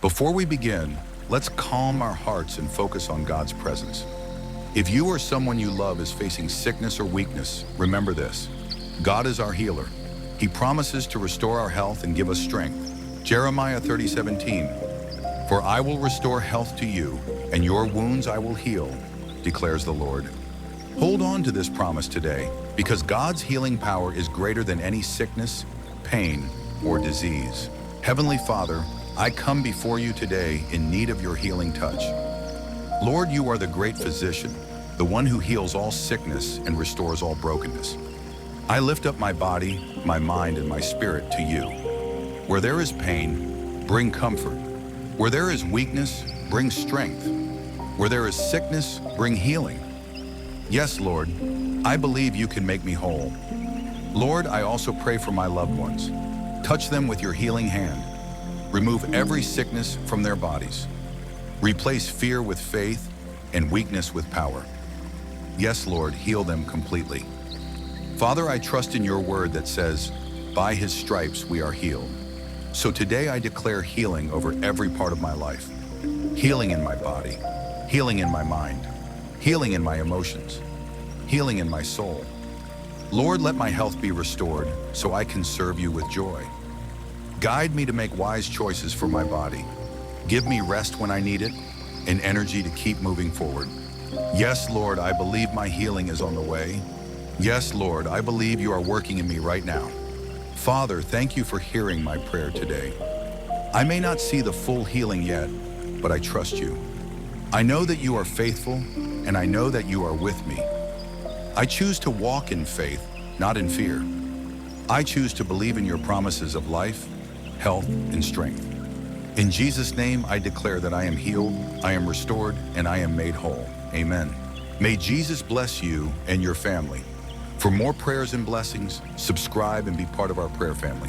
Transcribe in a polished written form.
Before we begin, let's calm our hearts and focus on God's presence. If you or someone you love is facing sickness or weakness, remember this. God is our healer. He promises to restore our health and give us strength. Jeremiah 30:17. For I will restore health to you, and your wounds I will heal, declares the Lord. Hold on to this promise today, because God's healing power is greater than any sickness, pain, or disease. Heavenly Father, I come before you today in need of your healing touch. Lord, you are the great physician, the one who heals all sickness and restores all brokenness. I lift up my body, my mind, and my spirit to you. Where there is pain, bring comfort. Where there is weakness, bring strength. Where there is sickness, bring healing. Yes, Lord, I believe you can make me whole. Lord, I also pray for my loved ones. Touch them with your healing hand. Remove every sickness from their bodies. Replace fear with faith and weakness with power. Yes, Lord, heal them completely. Father, I trust in your word that says, by his stripes we are healed. So today I declare healing over every part of my life. Healing in my body, healing in my mind, healing in my emotions, healing in my soul. Lord, let my health be restored so I can serve you with joy. Guide me to make wise choices for my body. Give me rest when I need it and energy to keep moving forward. Yes, Lord, I believe my healing is on the way. Yes, Lord, I believe you are working in me right now. Father, thank you for hearing my prayer today. I may not see the full healing yet, but I trust you. I know that you are faithful, and I know that you are with me. I choose to walk in faith, not in fear. I choose to believe in your promises of life, health, and strength. In Jesus' name, I declare that I am healed, I am restored, and I am made whole. Amen. May Jesus bless you and your family. For more prayers and blessings, subscribe and be part of our prayer family.